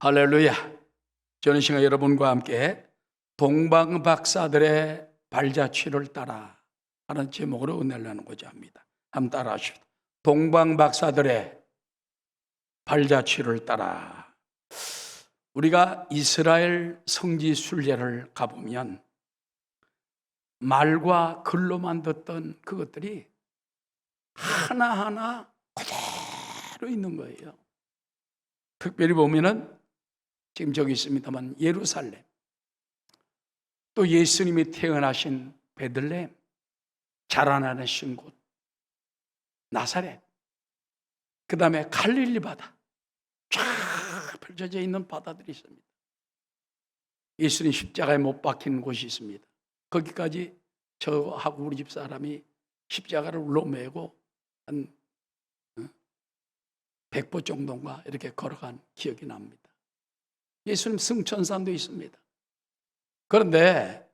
할렐루야. 저는 시간 여러분과 함께 동방박사들의 발자취를 따라 하는 제목으로 은혜를 나누고자 합니다. 한번 따라 하시죠. 동방박사들의 발자취를 따라. 우리가 이스라엘 성지 순례를 가보면 말과 글로만 듣던 그것들이 하나하나 그대로 있는 거예요. 특별히 보면은 지금 저기 있습니다만 예루살렘, 또 예수님이 태어나신 베들레헴, 자라나신 곳 나사렛, 그 다음에 갈릴리 바다, 쫙 펼쳐져 있는 바다들이 있습니다. 예수님 십자가에 못 박힌 곳이 있습니다. 거기까지 저하고 우리 집 사람이 십자가를 울러매고 한 100보 정도인가 이렇게 걸어간 기억이 납니다. 예수님 승천산도 있습니다. 그런데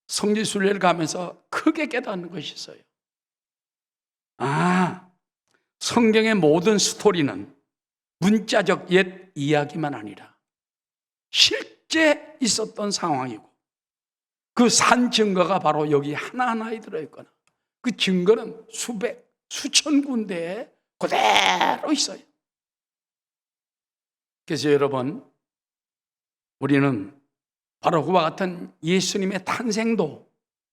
성지순례를 가면서 크게 깨닫는 것이 있어요. 성경의 모든 스토리는 문자적 옛 이야기만 아니라 실제 있었던 상황이고 그 산 증거가 바로 여기 하나하나에 들어있거나 그 증거는 수백, 수천 군데에 그대로 있어요. 그래서 여러분, 우리는 바로 그와 같은 예수님의 탄생도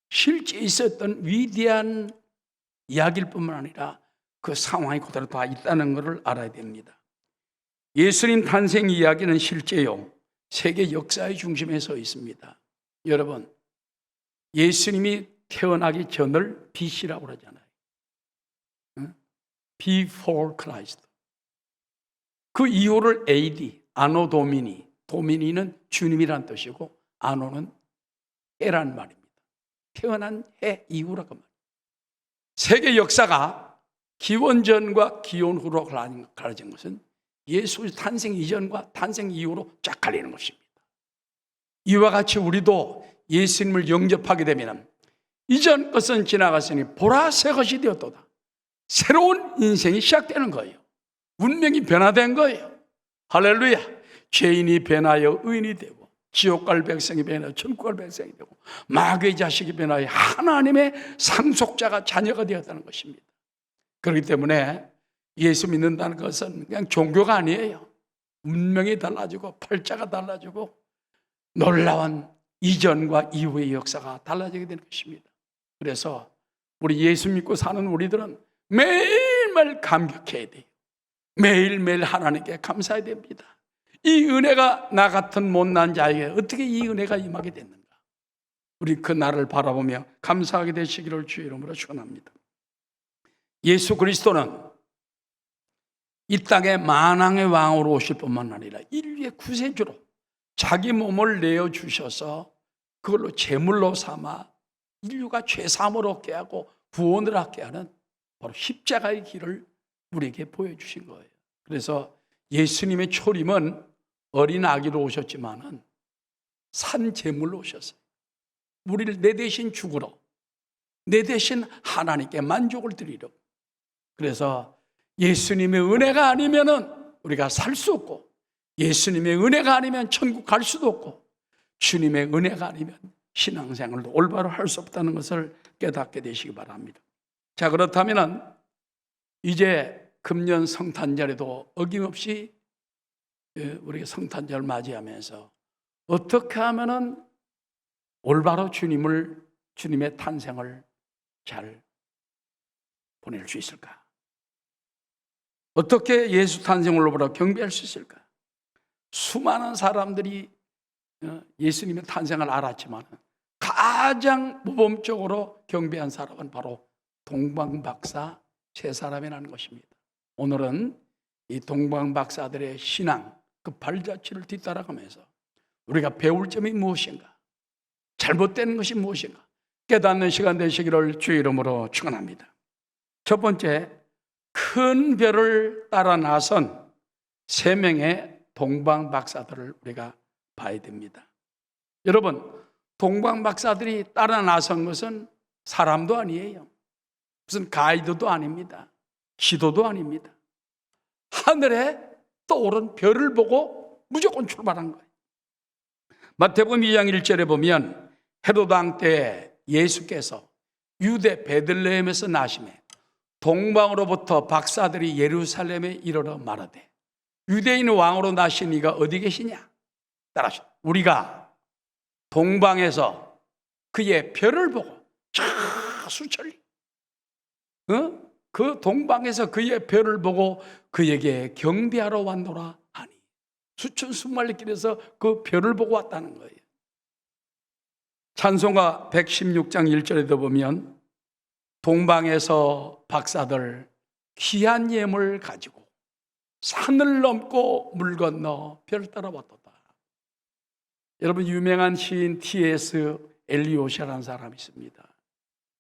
실제 있었던 위대한 이야기일 뿐만 아니라 그 상황이 그대로 다 있다는 것을 알아야 됩니다. 예수님 탄생 이야기는 실제요, 세계 역사의 중심에 서 있습니다. 여러분, 예수님이 태어나기 전을 BC라고 그러잖아요. Before Christ. 그 이후를 AD, 아노 도미니. 도미니는 주님이란 뜻이고 아노는 해란 말입니다. 태어난 해 이후라고 말입니다. 세계 역사가 기원전과 기원 후로 갈라진 것은 예수 탄생 이전과 탄생 이후로 쫙 갈리는 것입니다. 이와 같이 우리도 예수님을 영접하게 되면 이전 것은 지나갔으니 보라 새 것이 되었도다. 새로운 인생이 시작되는 거예요. 운명이 변화된 거예요. 할렐루야. 죄인이 변하여 의인이 되고 지옥 갈 백성이 변하여 천국 갈 백성이 되고 마귀의 자식이 변하여 하나님의 상속자가 자녀가 되었다는 것입니다. 그렇기 때문에 예수 믿는다는 것은 그냥 종교가 아니에요. 운명이 달라지고 팔자가 달라지고 놀라운 이전과 이후의 역사가 달라지게 되는 것입니다. 그래서 우리 예수 믿고 사는 우리들은 매일매일 감격해야 돼요. 매일매일 하나님께 감사해야 됩니다. 이 은혜가 나 같은 못난 자에게 어떻게 이 은혜가 임하게 됐는가? 우리 그 날을 바라보며 감사하게 되시기를 주의 이름으로 축원합니다. 예수 그리스도는 이 땅에 만왕의 왕으로 오실 뿐만 아니라 인류의 구세주로 자기 몸을 내어주셔서 그걸로 제물로 삼아 인류가 죄사함을 얻게 하고 구원을 얻게 하는 바로 십자가의 길을 우리에게 보여주신 거예요. 그래서 예수님의 초림은 어린 아기로 오셨지만은 산 제물로 오셨어요. 우리를 내 대신 죽으러, 내 대신 하나님께 만족을 드리려. 그래서 예수님의 은혜가 아니면은 우리가 살 수 없고, 예수님의 은혜가 아니면 천국 갈 수도 없고, 주님의 은혜가 아니면 신앙생활도 올바로 할 수 없다는 것을 깨닫게 되시기 바랍니다. 자, 그렇다면은 이제 금년 성탄절에도 어김없이 우리가 성탄절 맞이하면서 어떻게 하면은 올바로 주님의 탄생을 잘 보낼 수 있을까? 어떻게 예수 탄생을 올바로 경배할 수 있을까? 수많은 사람들이 예수님의 탄생을 알았지만 가장 모범적으로 경배한 사람은 바로 동방박사 세 사람이라는 것입니다. 오늘은 이 동방박사들의 신앙, 그 발자취를 뒤따라가면서 우리가 배울 점이 무엇인가, 잘못된 것이 무엇인가 깨닫는 시간 되시기를 주의 이름으로 축원합니다. 첫 번째, 큰 별을 따라 나선 세 명의 동방박사들을 우리가 봐야 됩니다. 여러분, 동방박사들이 따라 나선 것은 사람도 아니에요. 무슨 가이드도 아닙니다. 지도도 아닙니다. 하늘에 떠오른 별을 보고 무조건 출발한 거예요. 마태복음 2장 1절에 보면 헤로드 왕 때 예수께서 유대 베들레헴에서 나시매 동방으로부터 박사들이 예루살렘에 이르러 말하되 유대인 왕으로 나신 이가 어디 계시냐? 따라서 우리가 동방에서 그의 별을 보고 수천리 그 동방에서 그의 별을 보고 그에게 경배하러 왔노라 하니 수천 수만리 길에서 그 별을 보고 왔다는 거예요. 찬송가 116장 1절에도 보면 동방에서 박사들 귀한 예물 가지고 산을 넘고 물 건너 별 따라 왔도다. 여러분, 유명한 시인 T.S. 엘리오시라는 사람이 있습니다.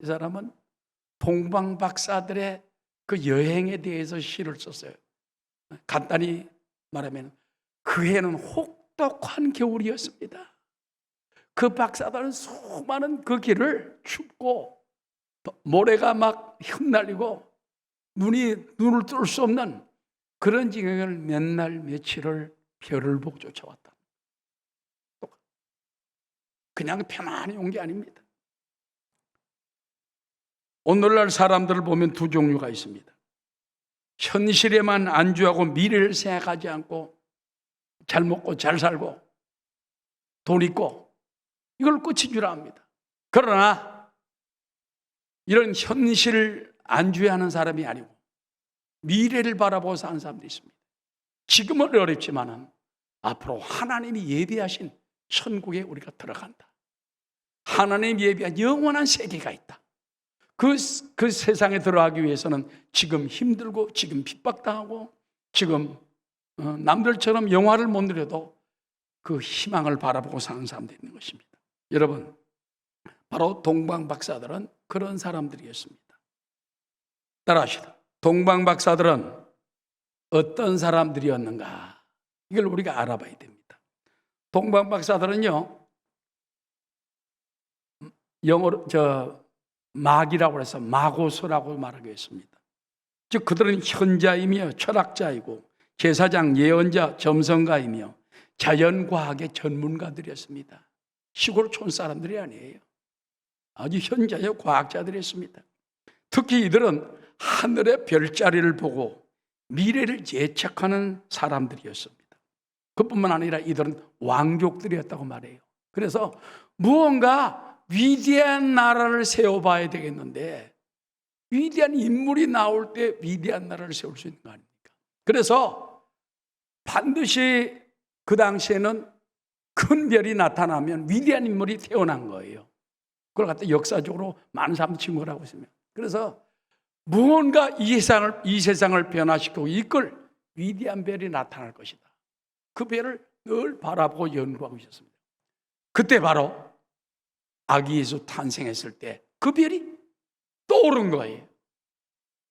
이 사람은 동방 박사들의 그 여행에 대해서 시를 썼어요. 간단히 말하면 그 해는 혹독한 겨울이었습니다. 그 박사들은 수많은 그 길을 춥고 모래가 막 흩날리고 눈을 뜰 수 없는 그런 지경을 몇 날 며칠을 별을 보고 쫓아왔다. 그냥 편안히 온 게 아닙니다. 오늘날 사람들을 보면 두 종류가 있습니다. 현실에만 안주하고 미래를 생각하지 않고 잘 먹고 잘 살고 돈 있고 이걸 끝인 줄 압니다. 그러나 이런 현실을 안주하는 사람이 아니고 미래를 바라보고 사는 사람도 있습니다. 지금은 어렵지만 앞으로 하나님이 예비하신 천국에 우리가 들어간다. 하나님 예비한 영원한 세계가 있다. 그 세상에 들어가기 위해서는 지금 힘들고 지금 핍박당하고 지금 남들처럼 영화를 못 누려도 그 희망을 바라보고 사는 사람들이 있는 것입니다. 여러분, 바로 동방 박사들은 그런 사람들이었습니다. 따라하시다. 동방 박사들은 어떤 사람들이었는가? 이걸 우리가 알아봐야 됩니다. 동방 박사들은요, 영어로 막이라고 해서 마고스라고 말하고 있습니다. 즉 그들은 현자이며 철학자이고 제사장, 예언자, 점성가이며 자연과학의 전문가들이었습니다. 시골 촌 사람들이 아니에요. 아주 현자의 과학자들이었습니다. 특히 이들은 하늘의 별자리를 보고 미래를 예측하는 사람들이었습니다. 그뿐만 아니라 이들은 왕족들이었다고 말해요. 그래서 무언가 위대한 나라를 세워봐야 되겠는데 위대한 인물이 나올 때 위대한 나라를 세울 수 있는 거 아닙니까? 그래서 반드시 그 당시에는 큰 별이 나타나면 위대한 인물이 태어난 거예요. 그걸 갖다 역사적으로 많은 사람들이 증거를 하고 있습니다. 그래서 무언가 이 세상을 변화시키고 이끌 위대한 별이 나타날 것이다. 그 별을 늘 바라보고 연구하고 있었습니다. 그때 바로 아기 예수 탄생했을 때 그 별이 떠오른 거예요.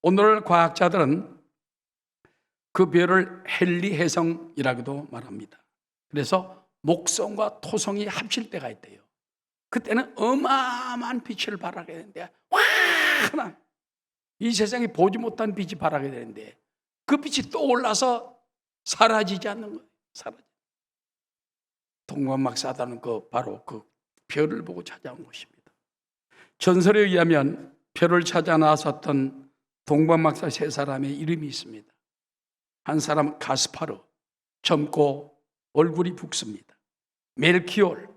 오늘날 과학자들은 그 별을 헨리 해성이라고도 말합니다. 그래서 목성과 토성이 합칠 때가 있대요. 그때는 어마어마한 빛을 발하게 되는데 환한 이 세상에 보지 못한 빛이 발하게 되는데 그 빛이 떠올라서 사라지지 않는 거예요. 동방박사들은 바로 그 별을 보고 찾아온 것입니다. 전설에 의하면 별을 찾아 나섰던 동방박사 세 사람의 이름이 있습니다. 한 사람은 가스파르, 젊고 얼굴이 붉습니다. 멜키올,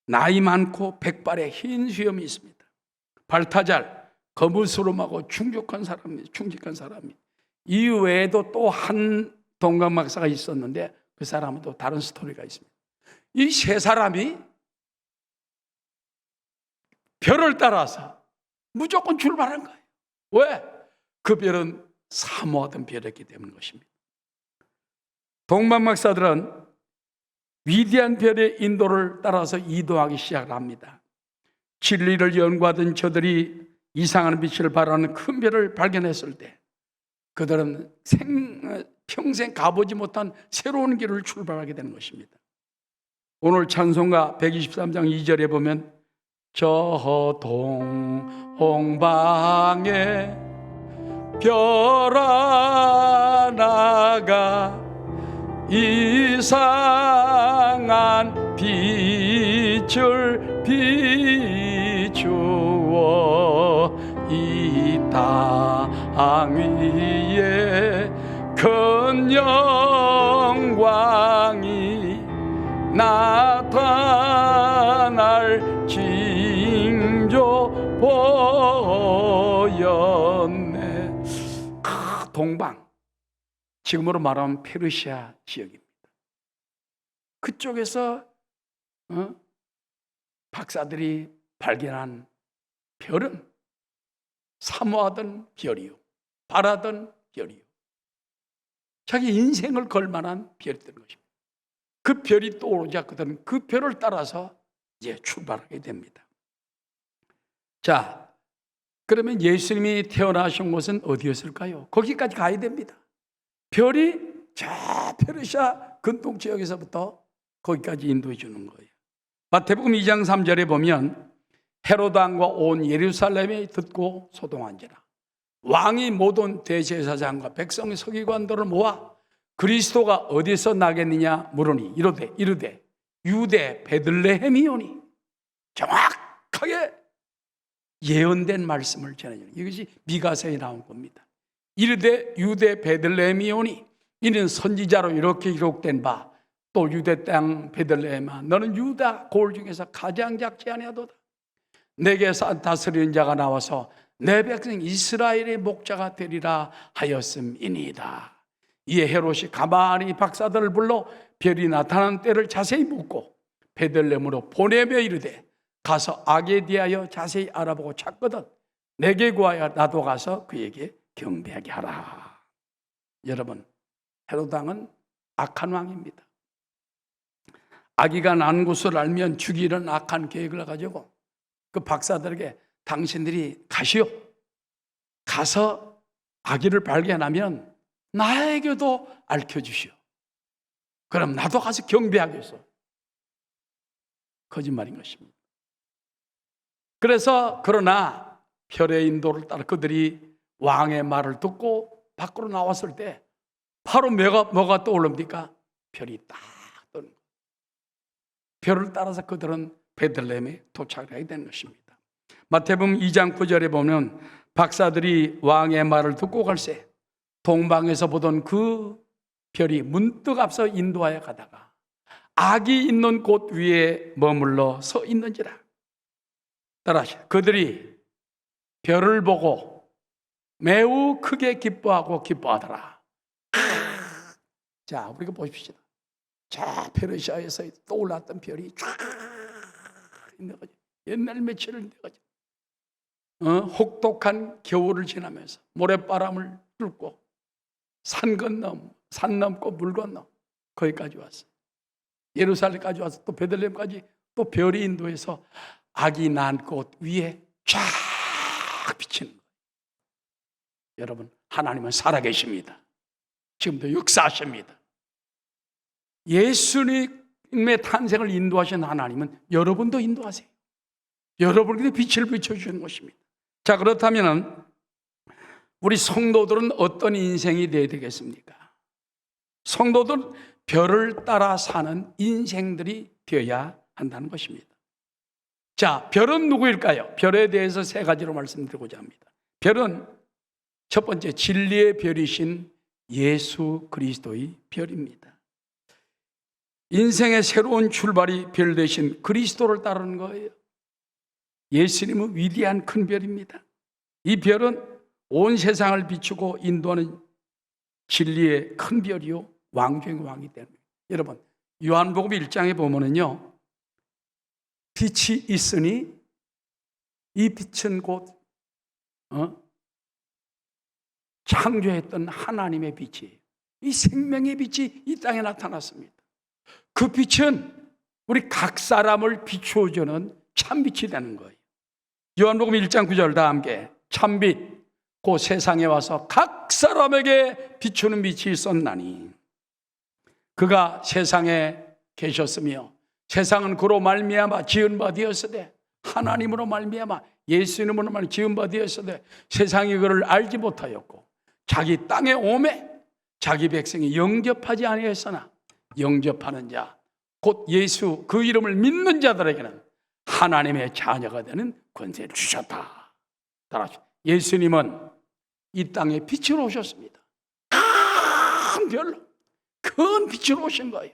나이 많고 백발의 흰 수염이 있습니다. 발타잘, 거무스름하고 충직한 사람이. 이 외에도 또 한 동방박사가 있었는데 그 사람은 또 다른 스토리가 있습니다. 이 세 사람이 별을 따라서 무조건 출발한 거예요. 왜? 그 별은 사모하던 별이었기 때문인 것입니다. 동방박사들은 위대한 별의 인도를 따라서 이동하기 시작합니다. 진리를 연구하던 저들이 이상한 빛을 발하는 큰 별을 발견했을 때 그들은 평생 가보지 못한 새로운 길을 출발하게 되는 것입니다. 오늘 찬송가 123장 2절에 보면 저 동방에 별 하나가 이상한 빛을 비추어 이 땅 위에 큰 영광이 나타날 징조 보였네. 동방, 지금으로 말하면 페르시아 지역입니다. 그쪽에서 박사들이 발견한 별은 사모하던 별이요, 바라던 별이요, 자기 인생을 걸 만한 별이었던 것입니다. 그 별이 떠오르자 그들은 그 별을 따라서 이제 출발하게 됩니다. 자, 그러면 예수님이 태어나신 곳은 어디였을까요? 거기까지 가야 됩니다. 별이 저 페르시아 근동 지역에서부터 거기까지 인도해 주는 거예요. 마태복음 2장 3절에 보면 헤로드 왕과 온 예루살렘이 듣고 소동한지라 왕이 모든 대제사장과 백성의 서기관들을 모아 그리스도가 어디서 나겠느냐 물으니 이르되 유대 베들레헴이오니. 정확하게 예언된 말씀을 전해주는, 이것이 미가서에 나온 겁니다. 이르되 유대 베들레헴이오니 이는 선지자로 이렇게 기록된 바 또 유대 땅 베들레헴아 너는 유다 고을 중에서 가장 작지 아니하도다. 내게 다스리는 자가 나와서 내 백성 이스라엘의 목자가 되리라 하였음이니이다. 이에 헤롯이 가만히 박사들을 불러 별이 나타난 때를 자세히 묻고 베들레헴으로 보내며 이르되 가서 악에 대하여 자세히 알아보고 찾거든 내게 구하여 나도 가서 그에게 경배하게 하라. 여러분, 헤롯 왕은 악한 왕입니다. 아기가 난 것을 알면 죽이는 악한 계획을 가지고 그 박사들에게 당신들이 가시오, 가서 아기를 발견하면 나에게도 알려주시오. 그럼 나도 가서 경배하겠소. 거짓말인 것입니다. 그러나 별의 인도를 따라 그들이 왕의 말을 듣고 밖으로 나왔을 때 바로 뭐가 떠오릅니까? 별이 딱 떠는 거예요. 별을 따라서 그들은 베들레헴에 도착하게 된 것입니다. 마태복음 2장 9절에 보면 박사들이 왕의 말을 듣고 갈새 동방에서 보던 그 별이 문득 앞서 인도하여 가다가 악이 있는 곳 위에 머물러 서 있는지라. 따라하시오. 그들이 별을 보고 매우 크게 기뻐하더라. 자, 우리가 보십시다. 자, 페르시아에서 떠올랐던 별이 쫙 있는 거죠. 옛날 며칠을 있는 거죠. 혹독한 겨울을 지나면서 모래바람을 뚫고 산 넘고 물 건너 거기까지 왔어요. 예루살렘까지 와서 또 베들레헴까지 또 별이 인도해서 악이 난 곳 위에 쫙 비치는 거예요. 여러분, 하나님은 살아계십니다. 지금도 역사하십니다. 예수님의 탄생을 인도하신 하나님은 여러분도 인도하세요. 여러분에게 빛을 비춰주는 것입니다. 자, 그렇다면 우리 성도들은 어떤 인생이 되어야 되겠습니까? 성도들은 별을 따라 사는 인생들이 되어야 한다는 것입니다. 자, 별은 누구일까요? 별에 대해서 세 가지로 말씀드리고자 합니다. 별은 첫 번째, 진리의 별이신 예수 그리스도의 별입니다. 인생의 새로운 출발이 별 대신 그리스도를 따르는 거예요. 예수님은 위대한 큰 별입니다. 이 별은 온 세상을 비추고 인도하는 진리의 큰 별이요 왕중의 왕이 됩니다. 여러분, 요한복음 1장에 보면은요, 빛이 있으니 이 빛은 곧 창조했던 하나님의 빛이에요. 이 생명의 빛이 이 땅에 나타났습니다. 그 빛은 우리 각 사람을 비추어주는 참빛이 되는 거예요. 요한복음 1장 9절 다 함께 참빛 그 세상에 와서 각 사람에게 비추는 빛이 있었나니 그가 세상에 계셨으며 세상은 그로 말미암아 지은 바 되었으되 하나님으로 말미암아 예수님으로 말미암아 지은 바 되었으되 세상이 그를 알지 못하였고 자기 땅에 오매 자기 백성이 영접하지 아니하였으나 영접하는 자, 곧 예수 그 이름을 믿는 자들에게는 하나님의 자녀가 되는 권세를 주셨다. 따라서 예수님은 이 땅에 빛으로 오셨습니다. 큰 별로, 큰 빛으로 오신 거예요.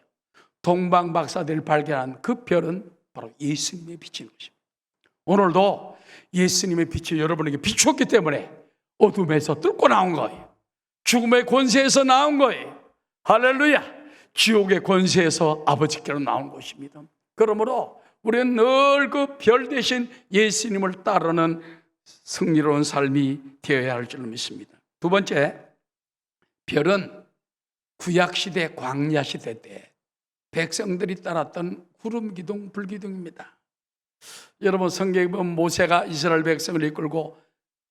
동방 박사들이 발견한 그 별은 바로 예수님의 빛인 것입니다. 오늘도 예수님의 빛이 여러분에게 비추었기 때문에 어둠에서 뚫고 나온 거예요. 죽음의 권세에서 나온 거예요. 할렐루야. 지옥의 권세에서 아버지께로 나온 것입니다. 그러므로 우리는 늘 그 별 대신 예수님을 따르는 승리로운 삶이 되어야 할 줄로 믿습니다. 두 번째, 별은 구약시대 광야시대 때 백성들이 따랐던 구름기둥 불기둥입니다. 여러분 성경에 보면 모세가 이스라엘 백성을 이끌고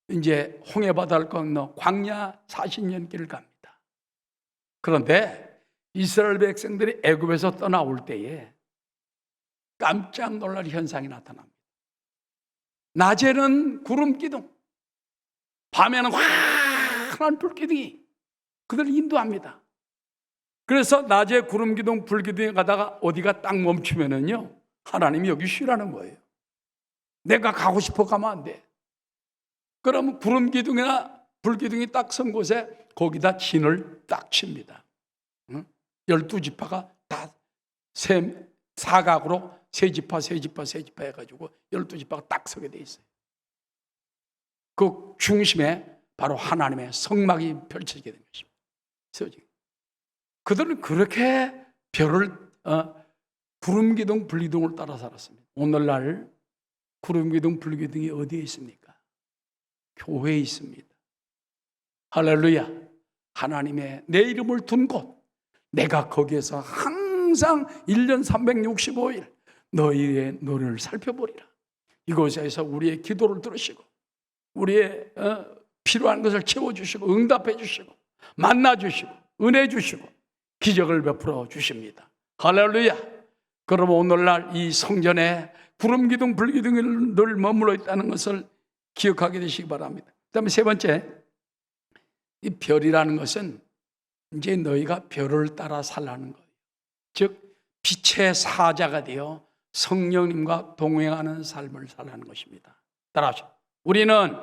이제 홍해바다를 건너 광야 40년 길을 갑니다. 그런데 이스라엘 백성들이 애굽에서 떠나올 때에 깜짝 놀랄 현상이 나타납니다. 낮에는 구름기둥, 밤에는 환한 불기둥이 그들을 인도합니다. 그래서 낮에 구름기둥, 불기둥에 가다가 어디가 딱 멈추면은요, 하나님이 여기 쉬라는 거예요. 내가 가고 싶어 가면 안 돼. 그러면 구름기둥이나 불기둥이 딱 선 곳에 거기다 진을 딱 칩니다. 12지파가 다 사각으로 세 지파 해가지고 12지파가 딱 서게 돼 있어요. 그 중심에 바로 하나님의 성막이 펼쳐지게 된 것입니다. 그들은 그렇게 별을 구름기둥, 불기둥을 따라 살았습니다. 오늘날 구름기둥, 불기둥이 어디에 있습니까? 교회에 있습니다. 할렐루야. 하나님의 내 이름을 둔 곳, 내가 거기에서 항상 1년 365일 너희의 노래를 살펴보리라. 이곳에서 우리의 기도를 들으시고 우리의 필요한 것을 채워주시고 응답해 주시고 만나주시고 은혜 주시고 기적을 베풀어 주십니다. 할렐루야. 그러면 오늘날 이 성전에 구름기둥 불기둥이 늘 머물러 있다는 것을 기억하게 되시기 바랍니다. 그 다음에 세 번째, 이 별이라는 것은 이제 너희가 별을 따라 살라는 거예요. 즉 빛의 사자가 되어 성령님과 동행하는 삶을 살라는 것입니다. 따라서 우리는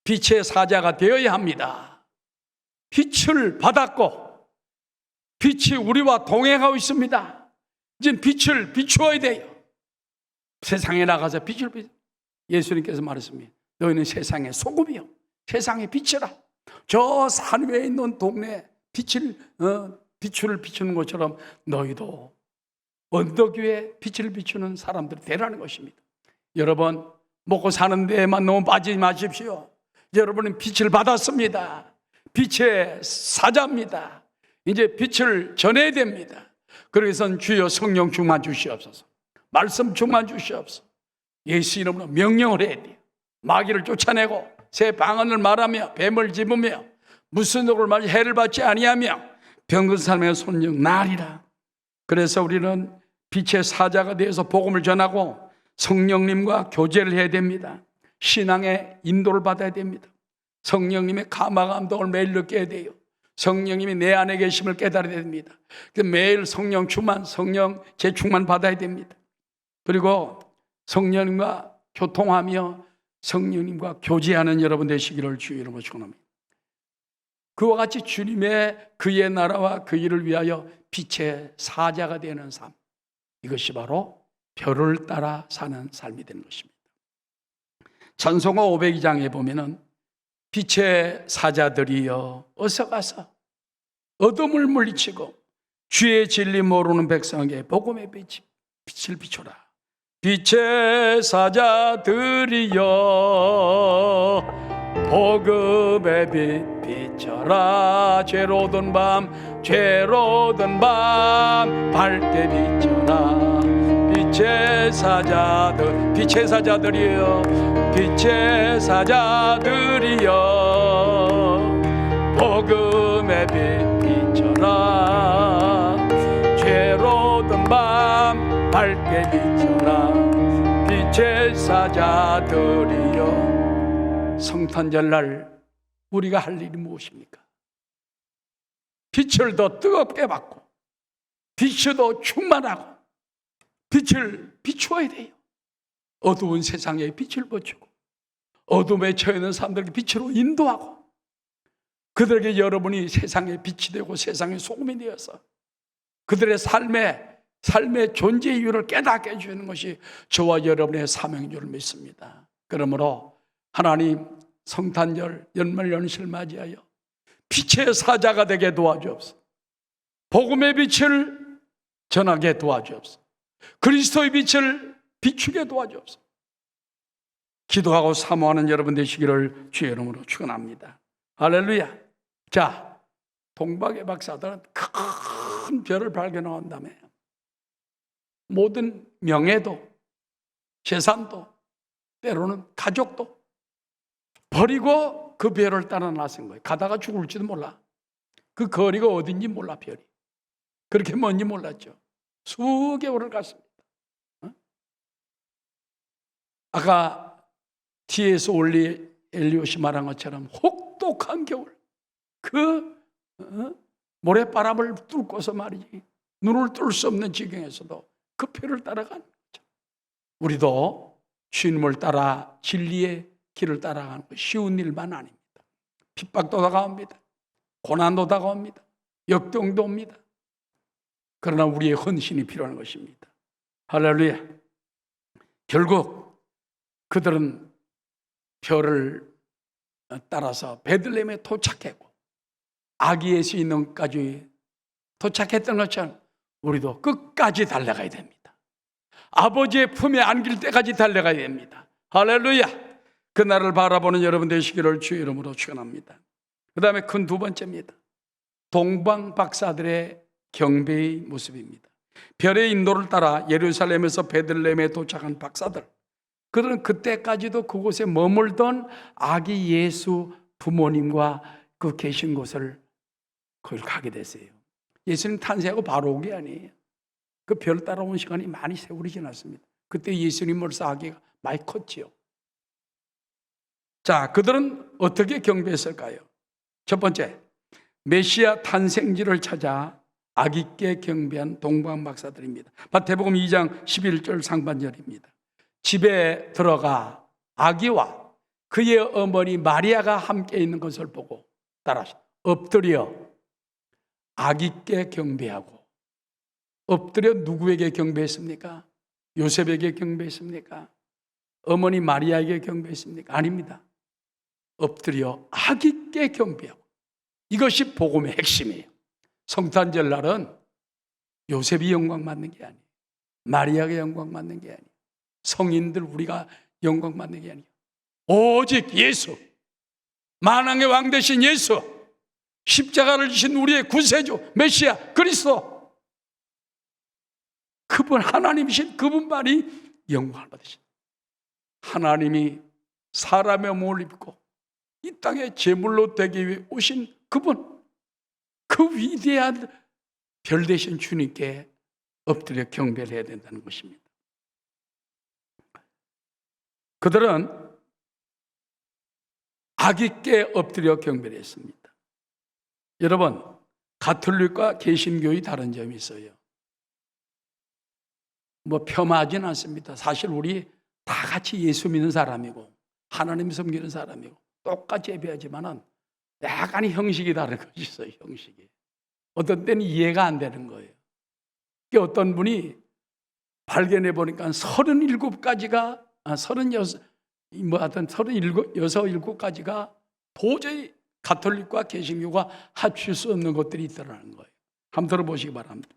빛의 사자가 되어야 합니다. 빛을 받았고 빛이 우리와 동행하고 있습니다. 이제 빛을 비추어야 돼요. 세상에 나가서 빛을 예수님께서 말했습니다. 너희는 세상의 소금이요 세상의 빛이라. 저 산 위에 있는 동네에 빛을 비추는 것처럼 너희도 언덕 위에 빛을 비추는 사람들이 되라는 것입니다. 여러분 먹고 사는 데에만 너무 빠지지 마십시오. 여러분은 빛을 받았습니다. 빛의 사자입니다. 이제 빛을 전해야 됩니다. 그래서 주여 성령 충만 주시옵소서, 말씀 충만 주시옵소서. 예수 이름으로 명령을 해야 돼요. 마귀를 쫓아내고 새 방언을 말하며 뱀을 집으며 무슨 독을 맞아 해를 받지 아니하며 병든 사람의 손령 나리라. 그래서 우리는 빛의 사자가 되어서 복음을 전하고 성령님과 교제를 해야 됩니다. 신앙의 인도를 받아야 됩니다. 성령님의 감화 감동을 매일 느껴야 돼요. 성령님이 내 안에 계심을 깨달아야 됩니다. 매일 성령 충만, 성령 재충만 받아야 됩니다. 그리고 성령님과 교통하며 성령님과 교제하는 여러분 되시기를 주의 이름으로 축원합니다. 그와 같이 주님의 그의 나라와 그 일을 위하여 빛의 사자가 되는 삶, 이것이 바로 별을 따라 사는 삶이 되는 것입니다. 찬송가 502장에 보면은 빛의 사자들이여 어서 가서 어둠을 물리치고 주의 진리 모르는 백성에게 복음의 빛을 비춰라. 빛의 사자들이여 복음의 빛 비춰라. 죄로든 밤 밝게 비춰라. 빛의 사자들이여 빛의 사자들이여 복음의 빛 비춰라. 죄로든 밤 밝게 비춰라. 빛의 사자들이여. 성탄절날 우리가 할 일이 무엇입니까? 빛을 더 뜨겁게 받고 빛도 충만하고 빛을 비추어야 돼요. 어두운 세상에 빛을 비추고 어둠에 처해 있는 사람들에게 빛으로 인도하고 그들에게 여러분이 세상의 빛이 되고 세상의 소금이 되어서 그들의 삶의 존재 이유를 깨닫게 해주는 것이 저와 여러분의 사명인 줄 믿습니다. 그러므로 하나님 성탄절 연말연시를 맞이하여 빛의 사자가 되게 도와주옵소서. 복음의 빛을 전하게 도와주옵소서. 그리스도의 빛을 비추게 도와주옵소서. 기도하고 사모하는 여러분 되시기를 주의 이름으로 축원합니다. 할렐루야. 자, 동방의 박사들은 큰 별을 발견한 다음에 모든 명예도 재산도 때로는 가족도 버리고 그 별을 따라 나선 거예요. 가다가 죽을지도 몰라. 그 거리가 어딘지 몰라. 별이 그렇게 먼지 몰랐죠. 수개월을 갔습니다. 아까 T.S. 올리 엘리엇이 말한 것처럼 혹독한 겨울, 그 모래바람을 뚫고서 말이지 눈을 뜰 수 없는 지경에서도 그 표를 따라가는 거죠. 우리도 주님을 따라 진리의 길을 따라가는 거 쉬운 일만 아닙니다. 핍박도 다가옵니다. 고난도 다가옵니다. 역경도 옵니다. 그러나 우리의 헌신이 필요한 것입니다. 할렐루야. 결국 그들은 별을 따라서 베들레헴에 도착했고 아기 예수 있는 데까지 도착했던 것처럼 우리도 끝까지 달려가야 됩니다. 아버지의 품에 안길 때까지 달려가야 됩니다. 할렐루야. 그날을 바라보는 여러분 되시기를 주의 이름으로 축원합니다. 그 다음에 큰 두 번째입니다. 동방 박사들의 경배의 모습입니다. 별의 인도를 따라 예루살렘에서 베들레헴에 도착한 박사들, 그들은 그때까지도 그곳에 머물던 아기 예수 부모님과 그 계신 곳을 거길 가게 됐어요. 예수님 탄생하고 바로 온 게 아니에요. 그 별 따라온 시간이 많이 세월이 지났습니다. 그때 예수님 벌써 아기가 많이 컸지요. 자, 그들은 어떻게 경배했을까요? 첫 번째, 메시아 탄생지를 찾아 아기께 경배한 동방 박사들입니다. 마태복음 2장 11절 상반절입니다. 집에 들어가 아기와 그의 어머니 마리아가 함께 있는 것을 보고 따라서 엎드려 아기께 경배하고, 엎드려 누구에게 경배했습니까? 요셉에게 경배했습니까? 어머니 마리아에게 경배했습니까? 아닙니다. 엎드려 아기께 경배하고. 이것이 복음의 핵심이에요. 성탄절 날은 요셉이 영광 받는 게 아니에요. 마리아가 영광 받는 게 아니에요. 성인들 우리가 영광 받는 게 아니에요. 오직 예수, 만왕의 왕 되신 예수, 십자가를 지신 우리의 구세주 메시아 그리스도, 그분 하나님이신 그분만이 영광을 받으신, 하나님이 사람의 몸을 입고 이 땅에 제물로 되기 위해 오신 그분, 그 위대한 별 되신 주님께 엎드려 경배를 해야 된다는 것입니다. 그들은 아기께 엎드려 경배를 했습니다. 여러분, 가톨릭과 개신교의 다른 점이 있어요. 뭐 폄하하진 않습니다. 사실 우리 다 같이 예수 믿는 사람이고 하나님 섬기는 사람이고 똑같이 예배하지만은 약간 형식이 다른 것이 있어요. 형식이. 어떤 때는 이해가 안 되는 거예요. 어떤 분이 발견해 보니까 37가지가 37가지가 도저히 가톨릭과 개신교가 합칠 수 없는 것들이 있다는 거예요. 한번 들어보시기 바랍니다.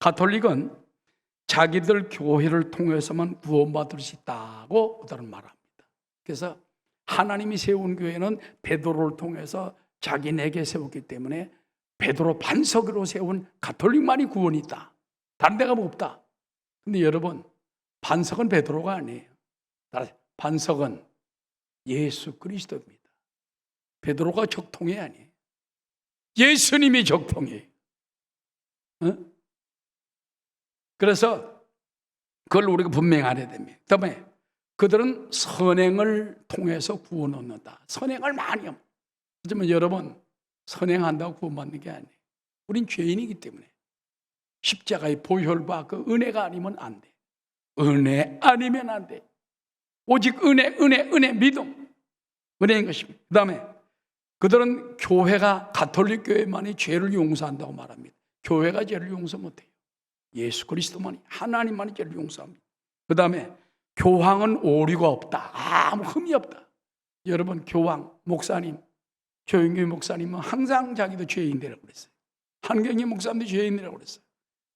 가톨릭은 자기들 교회를 통해서만 구원받을 수 있다고 그들은 말합니다. 그래서 하나님이 세운 교회는 베드로를 통해서 자기네게 세웠기 때문에 베드로 반석으로 세운 가톨릭만이 구원이 있다. 다른 데가 없다. 근데 여러분, 반석은 베드로가 아니에요. 반석은 예수 그리스도입니다. 베드로가 적통이 아니에요. 예수님이 적통이에요. 그래서 그걸 우리가 분명히 알아야 됩니다. 그다음에 그들은 선행을 통해서 구원 얻는다. 선행을 많이 합니다. 하지만 여러분, 선행한다고 구원받는 게 아니에요. 우린 죄인이기 때문에 십자가의 보혈과 그 은혜가 아니면 안 돼. 은혜 아니면 안 돼. 오직 은혜, 믿음. 은혜인 것입니다. 그 다음에 그들은 교회가 가톨릭 교회만이 죄를 용서한다고 말합니다. 교회가 죄를 용서 못해요. 예수 그리스도만이, 하나님만이 죄를 용서합니다. 그 다음에 교황은 오류가 없다. 아무 흠이 없다. 여러분, 교황, 목사님, 조영규 목사님은 항상 자기도 죄인이라고 그랬어요. 한경희 목사님도 죄인이라고 그랬어요.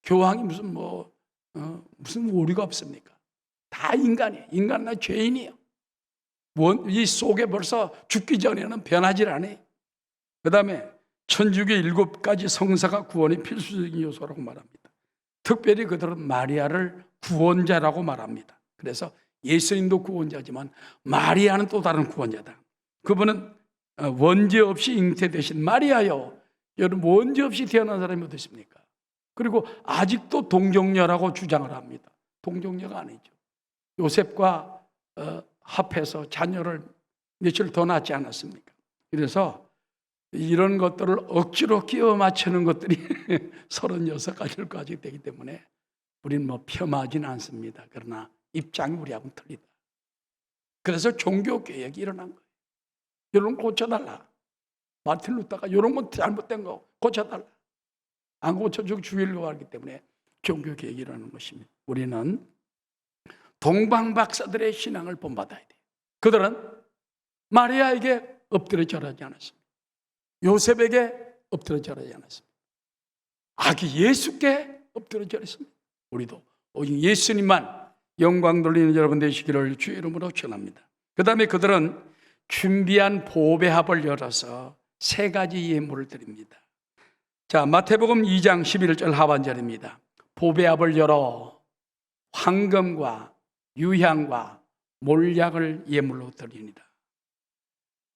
교황이 무슨 오류가 없습니까? 다 인간이에요. 인간은 다 죄인이에요. 이 속에 벌써 죽기 전에는 변하지 않아요. 그 다음에 천주교 7가지 성사가 구원의 필수적인 요소라고 말합니다. 특별히 그들은 마리아를 구원자라고 말합니다. 그래서 예수님도 구원자지만 마리아는 또 다른 구원자다. 그분은 원죄 없이 잉태되신 마리아요. 여러분, 원죄 없이 태어난 사람이 어디 있습니까? 그리고 아직도 동정녀라고 주장을 합니다. 동정녀가 아니죠. 요셉과 합해서 자녀를 며칠 더 낳지 않았습니까? 그래서 이런 것들을 억지로 끼워 맞추는 것들이 36가지까지 되기 때문에 우리는 폄하하지는 않습니다. 그러나 입장이 우리하고는 틀리다. 그래서 종교개혁이 일어난 거예요. 이런 거 고쳐달라. 마틴 루터가 이런 건 잘못된 거 고쳐달라. 안 고쳐주고 죽이려고 하기 때문에 종교개혁이 일어나는 것입니다. 우리는 동방박사들의 신앙을 본받아야 돼요. 그들은 마리아에게 엎드려 절하지 않았습니다. 요셉에게 엎드려 절하지 않았습니다. 아기 예수께 엎드려 절했습니다. 우리도 오직 예수님만 영광 돌리는 여러분 되시기를 주의 이름으로 축원합니다. 그 다음에 그들은 준비한 보배합을 열어서 3가지 예물을 드립니다. 자, 마태복음 2장 11절 하반절입니다. 보배합을 열어 황금과 유향과 몰약을 예물로 드립니다.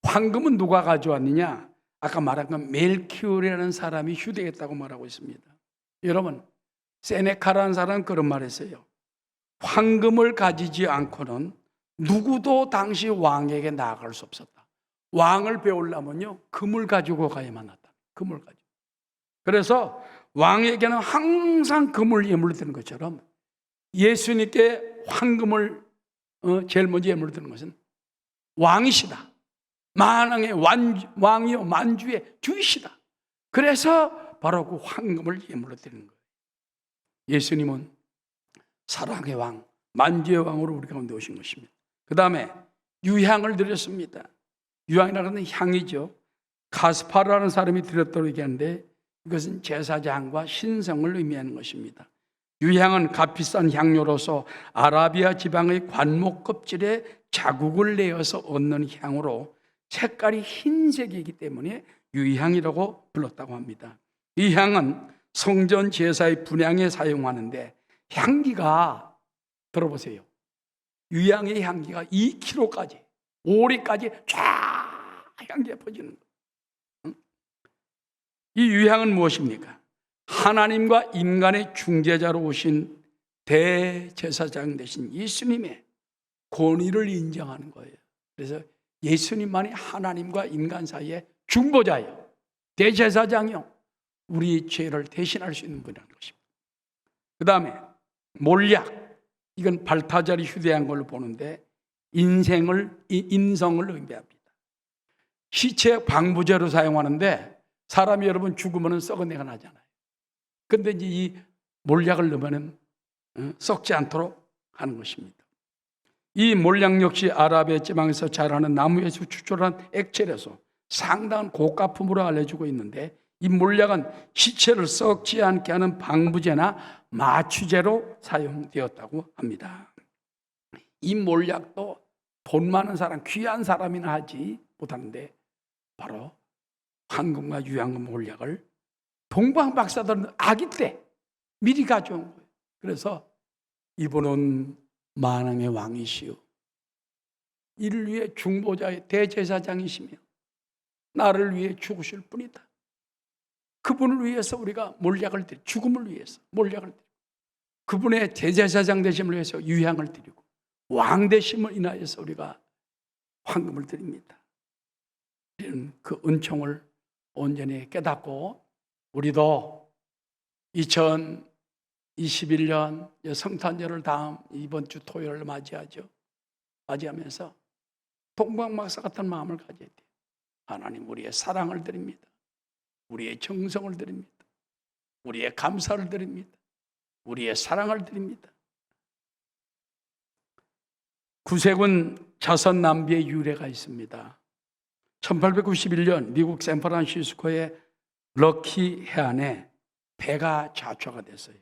황금은 누가 가져왔느냐? 아까 말한 건 멜키올이라는 사람이 휴대했다고 말하고 있습니다. 여러분, 세네카라는 사람은 그런 말 했어요. 황금을 가지지 않고는 누구도 당시 왕에게 나아갈 수 없었다. 왕을 배우려면요, 금을 가지고 가야만 하다. 금을 가지고. 그래서 왕에게는 항상 금을 예물로 드는 것처럼 예수님께 황금을 제일 먼저 예물로 드는 것은 왕이시다. 만왕의 왕이요 만주의 주이시다. 그래서 바로 그 황금을 예물로 드리는 거예요. 예수님은 사랑의 왕, 만주의 왕으로 우리 가운데 오신 것입니다. 그 다음에 유향을 드렸습니다. 유향이라는 향이죠. 가스파르라는 사람이 드렸다고 얘기하는데 이것은 제사장과 신성을 의미하는 것입니다. 유향은 값비싼 향료로서 아라비아 지방의 관목 껍질에 자국을 내어서 얻는 향으로 색깔이 흰색이기 때문에 유향이라고 불렀다고 합니다. 이 향은 성전 제사의 분향에 사용하는데 향기가, 들어보세요. 유향의 향기가 2km까지, 오리까지 쫙 향기가 퍼지는 거예요. 이 유향은 무엇입니까? 하나님과 인간의 중재자로 오신 대제사장 되신 예수님의 권위를 인정하는 거예요. 그래서 예수님만이 하나님과 인간 사이의 중보자예요. 대제사장이요. 우리 죄를 대신할 수 있는 분이라는 것입니다. 그 다음에 몰약. 이건 발타잘이 휴대한 걸로 보는데 인성을 의미합니다. 시체 방부제로 사용하는데 사람이 여러분 죽으면 썩은 내가 나잖아요. 근데 이제 이 몰약을 넣으면 썩지 않도록 하는 것입니다. 이 몰약 역시 아라비아 지방에서 자라는 나무에서 추출한 액체라서 상당한 고가품으로 알려지고 있는데 이 몰약은 시체를 썩지 않게 하는 방부제나 마취제로 사용되었다고 합니다. 이 몰약도 돈 많은 사람, 귀한 사람이나 하지 못하는데 바로 황금과 유향금 몰약을 동방 박사들은 아기 때 미리 가져온 거예요. 그래서 이분은 만왕의 왕이시오. 이를 위해 중보자의 대제사장이시며 나를 위해 죽으실 분이다. 그분을 위해서 우리가 몰약을 드리고, 죽음을 위해서 몰약을 드리고, 그분의 대제사장 되심을 위해서 유향을 드리고, 왕 되심을 인하여서 우리가 황금을 드립니다. 우리는 그 은총을 온전히 깨닫고 우리도 21년 성탄절을 다음 이번 주 토요일을 맞이하죠. 맞이하면서 동방박사 같은 마음을 가져야 돼요. 하나님, 우리의 사랑을 드립니다. 우리의 정성을 드립니다. 우리의 감사를 드립니다. 우리의 사랑을 드립니다. 구세군 자선 낭비의 유래가 있습니다. 1891년 미국 샌프란시스코의 럭키 해안에 배가 좌초가 됐어요.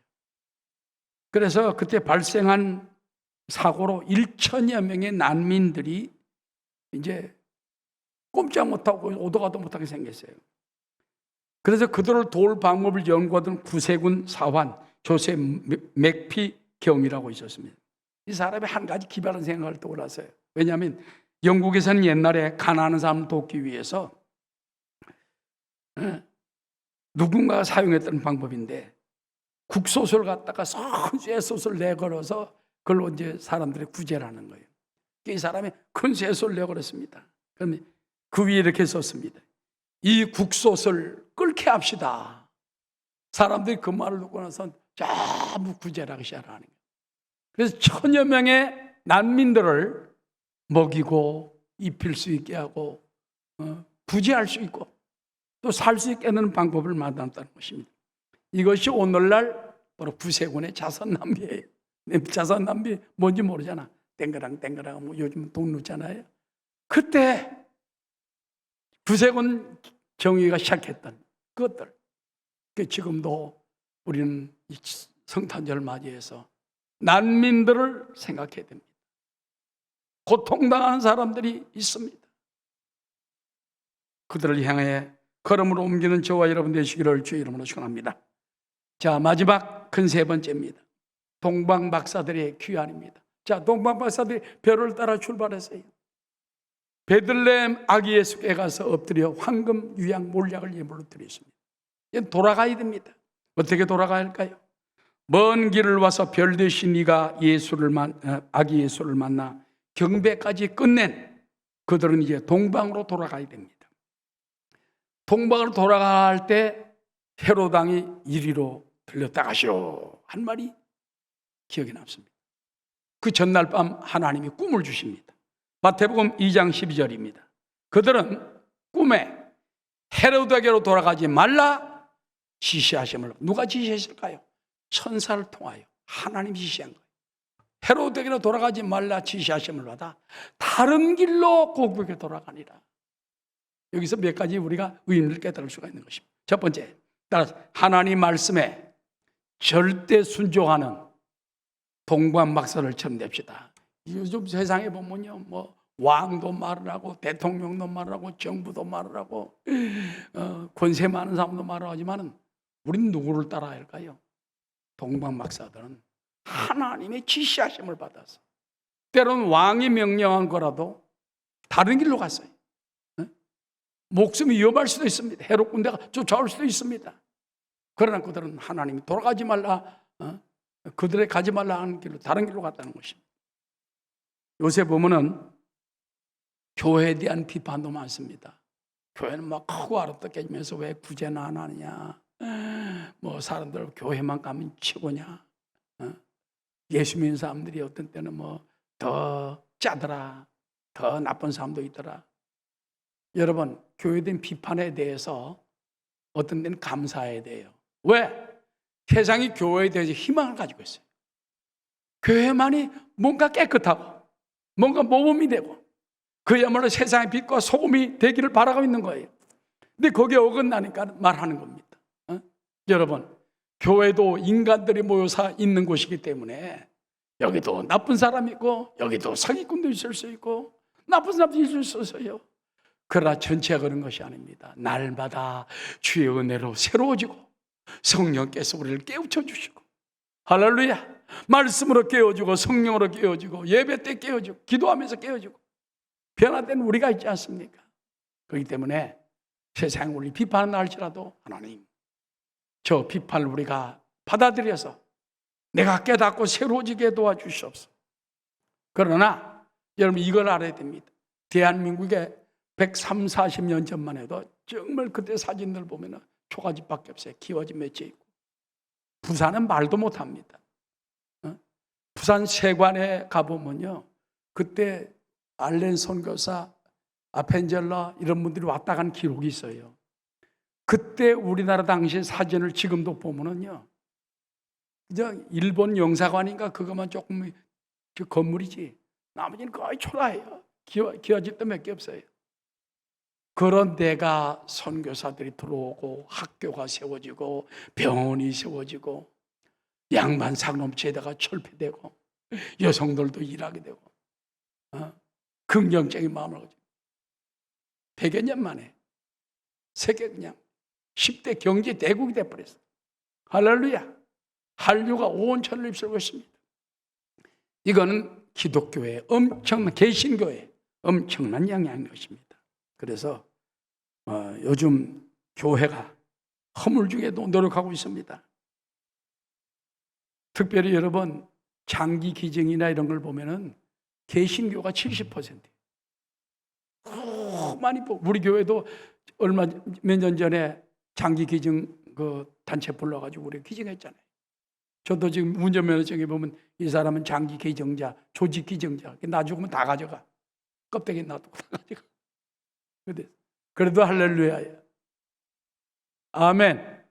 그래서 그때 발생한 사고로 1천여 명의 난민들이 이제 꼼짝 못하고 오도가도 못하게 생겼어요. 그래서 그들을 도울 방법을 연구하던 구세군 사환 조셉 맥피 경이라고 있었습니다. 이 사람이 한 가지 기발한 생각을 떠올랐어요. 왜냐하면 영국에서는 옛날에 가난한 사람을 돕기 위해서 누군가가 사용했던 방법인데 국소설 갖다가 쇠솥을 내걸어서 그걸로 이제 사람들이 구제를 하는 거예요. 이 사람이 큰 쇠솥을 내걸었습니다. 그런데 그 위에 이렇게 썼습니다. 이 국솥을 끓게 합시다. 사람들이 그 말을 듣고 나서 전부 구제를 하기 시작하는 거예요. 그래서 천여 명의 난민들을 먹이고 입힐 수 있게 하고 구제할 수 있고 또 살 수 있게 하는 방법을 마련했다는 것입니다. 이것이 오늘날 바로 구세군의 자선낭비예요. 자선낭비 뭔지 모르잖아. 땡그랑 뭐 요즘 돈 넣잖아요. 그때 구세군 정의가 시작했던 그것들. 지금도 우리는 성탄절을 맞이해서 난민들을 생각해야 됩니다. 고통당하는 사람들이 있습니다. 그들을 향해 걸음으로 옮기는 저와 여러분 되시기를 주의 이름으로 축원합니다. 자, 마지막 큰 세 번째입니다. 동방박사들의 귀환입니다. 자, 동방박사들이 별을 따라 출발했어요. 베들레헴 아기 예수께 가서 엎드려 황금, 유향, 몰약을 예물로 드렸습니다. 돌아가야 됩니다. 어떻게 돌아가야 할까요? 먼 길을 와서 별 대신 이가 아기 예수를 만나 경배까지 끝낸 그들은 이제 동방으로 돌아가야 됩니다. 동방으로 돌아갈 때 헤롯 왕이 이리로 들렸다 가시오 한 말이 기억에 남습니다. 그 전날 밤 하나님이 꿈을 주십니다. 마태복음 2장 12절입니다. 그들은 꿈에 헤롯에게로 돌아가지 말라 지시하심을, 누가 지시했을까요? 천사를 통하여 하나님이 지시한 거예요. 헤롯에게로 돌아가지 말라 지시하심을 받아 다른 길로 고국에 돌아가니라. 여기서 몇 가지 우리가 의미를 깨달을 수가 있는 것입니다. 첫 번째, 따라서 하나님 말씀에 절대 순종하는 동방박사들처럼 됩시다. 요즘 세상에 보면요, 뭐 왕도 말을 하고 대통령도 말을 하고 정부도 말을 하고 권세 많은 사람도 말을 하지만 우리는 누구를 따라야 할까요? 동방박사들은 하나님의 지시하심을 받아서 때로는 왕이 명령한 거라도 다른 길로 갔어요. 목숨이 위험할 수도 있습니다. 헤롯 군대가 쫓아올 수도 있습니다. 그러나 그들은 하나님이 돌아가지 말라, 그들의 가지 말라 하는 길로 다른 길로 갔다는 것입니다. 요새 보면은 교회에 대한 비판도 많습니다. 교회는 막 크고 아름답게 해주면서 왜 구제는 안 하느냐, 뭐 사람들 교회만 가면 최고냐, 예수 믿는 사람들이 어떤 때는 뭐 더 짜더라, 더 나쁜 사람도 있더라. 여러분, 교회에 대한 비판에 대해서 어떤 때는 감사해야 돼요. 왜? 세상이 교회에 대해서 희망을 가지고 있어요. 교회만이 뭔가 깨끗하고 뭔가 모범이 되고 그야말로 세상의 빛과 소금이 되기를 바라고 있는 거예요. 근데 거기에 어긋나니까 말하는 겁니다. 여러분, 교회도 인간들이 모여서 있는 곳이기 때문에 여기도 나쁜 사람이 있고 여기도 사기꾼도 있을 수 있고 나쁜 사람도 있을 수 있어요. 그러나 전체가 그런 것이 아닙니다. 날마다 주의 은혜로 새로워지고 성령께서 우리를 깨우쳐 주시고, 할렐루야, 말씀으로 깨워주고 성령으로 깨워주고 예배 때 깨워주고 기도하면서 깨워주고 변화된 우리가 있지 않습니까? 그렇기 때문에 세상이 우리 비판을 할지라도 하나님, 저 비판을 우리가 받아들여서 내가 깨닫고 새로워지게 도와주시옵소서. 그러나 여러분, 이걸 알아야 됩니다. 대한민국에 130, 40년 전만 해도 정말 그때 사진들 보면 초가집밖에 없어요. 기와집 맺혀 있고 부산은 말도 못합니다. 부산 세관에 가보면요, 그때 알렌 선교사, 아펜젤라 이런 분들이 왔다 간 기록이 있어요. 그때 우리나라 당시 사진을 지금도 보면은요, 그냥 일본 영사관인가 그것만 조금 그 건물이지 나머지는 거의 초라해요. 기와집도 몇 개 없어요. 그런 데가 선교사들이 들어오고 학교가 세워지고 병원이 세워지고 양반 상놈체에다가 철폐되고 여성들도 일하게 되고 긍정적인 마음을 가지고 100여 년 만에 세계 그냥 10대 경제 대국이 되어버렸어요. 할렐루야. 한류가 온 천을 휩쓸고 있습니다. 이거는 기독교의 엄청난, 개신교의 엄청난 영향인 것입니다. 그래서 요즘 교회가 허물 중에도 노력하고 있습니다. 특별히 여러분 장기 기증이나 이런 걸 보면은 개신교가 70%. 많이 우리 교회도 몇 년 전에 장기 기증 그 단체 불러가지고 우리 기증했잖아요. 저도 지금 운전면허증에 보면 이 사람은 장기 기증자, 조직 기증자. 나 죽으면 다 가져가. 껍데기 놔두고 다 가져가. 그래도 할렐루야예요. 아멘.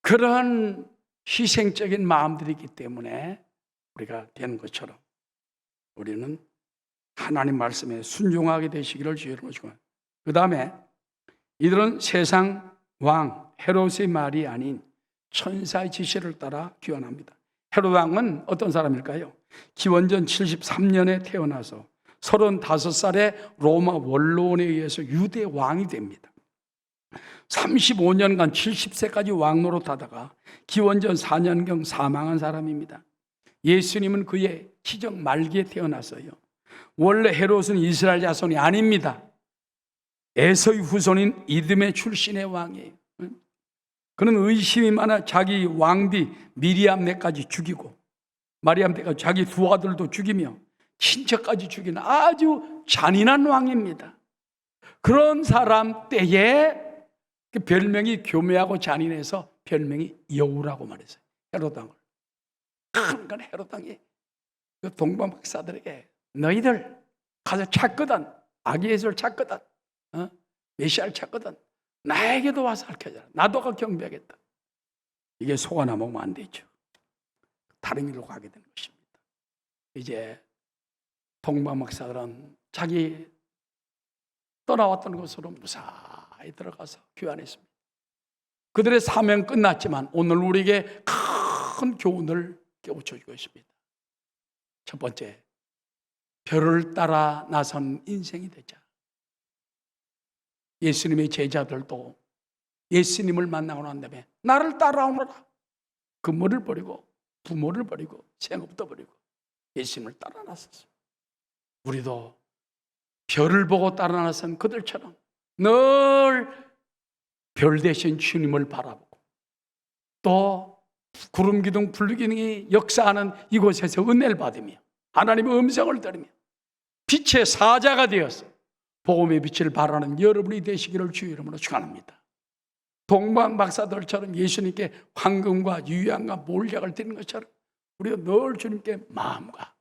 그런 희생적인 마음들이 있기 때문에 우리가 되는 것처럼 우리는 하나님 말씀에 순종하게 되시기를 주의 이름으로 축원합니다. 그 다음에 이들은 세상 왕 헤롯의 말이 아닌 천사의 지시를 따라 귀환합니다. 헤롯 왕은 어떤 사람일까요? 기원전 73년에 태어나서 35살에 로마 원로원에 의해서 유대 왕이 됩니다. 35년간 70세까지 왕 노릇하다가 기원전 4년경 사망한 사람입니다. 예수님은 그의 기적 말기에 태어났어요. 원래 헤롯은 이스라엘 자손이 아닙니다. 에서의 후손인 이듬의 출신의 왕이에요. 그는 의심이 많아 자기 왕비 미리암네까지 죽이고 마리암네까지 자기 두 아들도 죽이며 친척까지 죽이는 아주 잔인한 왕입니다. 그런 사람 때에 그 별명이 교묘하고 잔인해서 별명이 여우라고 말했어요. 헤롯 왕을. 그러니까 헤롯 왕이 그 동방 박사들에게 너희들 가서 찾거든, 아기 예수를 찾거든, 메시아를 찾거든 나에게도 와서 알려줘라. 나도 가 경배하겠다. 이게 속아 남으면 안 되죠. 다른 길로 가게 되는 것입니다. 이제 동방 박사들은 자기 떠나왔던 곳으로 무사히 들어가서 귀환했습니다. 그들의 사명 끝났지만 오늘 우리에게 큰 교훈을 깨우쳐주고 있습니다. 첫 번째, 별을 따라 나선 인생이 되자. 예수님의 제자들도 예수님을 만나고 난 다음에 나를 따라오너라. 근무를 버리고 부모를 버리고 생업도 버리고 예수님을 따라 나섰어요. 우리도 별을 보고 따라 나선 그들처럼 늘 별 대신 주님을 바라보고 또 구름 기둥 불 기둥이 역사하는 이곳에서 은혜를 받으며 하나님의 음성을 들으며 빛의 사자가 되어서 복음의 빛을 발하는 여러분이 되시기를 주의 이름으로 축원합니다. 동방 박사들처럼 예수님께 황금과 유향과 몰약을 드리는 것처럼 우리가 늘 주님께 마음과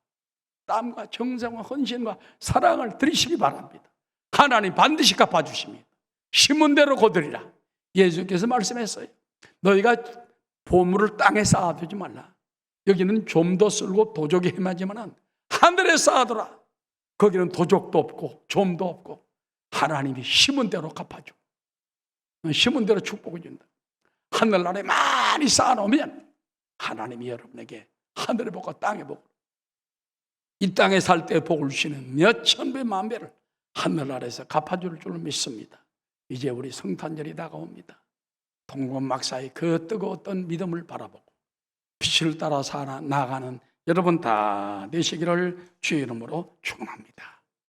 땀과 정성과 헌신과 사랑을 드리시기 바랍니다. 하나님 반드시 갚아주십니다. 심은 대로 거두리라. 예수께서 말씀했어요. 너희가 보물을 땅에 쌓아두지 말라. 여기는 좀도 쓸고 도적이 헤매지만 하늘에 쌓아두라. 거기는 도적도 없고 좀도 없고 하나님이 심은 대로 갚아줘. 심은 대로 축복을 준다. 하늘나라에 많이 쌓아놓으면 하나님이 여러분에게 하늘의 복과 땅의 복, 이 땅에 살 때 복을 주시는 몇 천 배, 만 배를 하늘나라에서 갚아줄 줄 믿습니다. 이제 우리 성탄절이 다가옵니다. 동방 박사의 그 뜨거웠던 믿음을 바라보고 빛을 따라 살아 나가는 여러분 다 되시기를 주의 이름으로 축원합니다.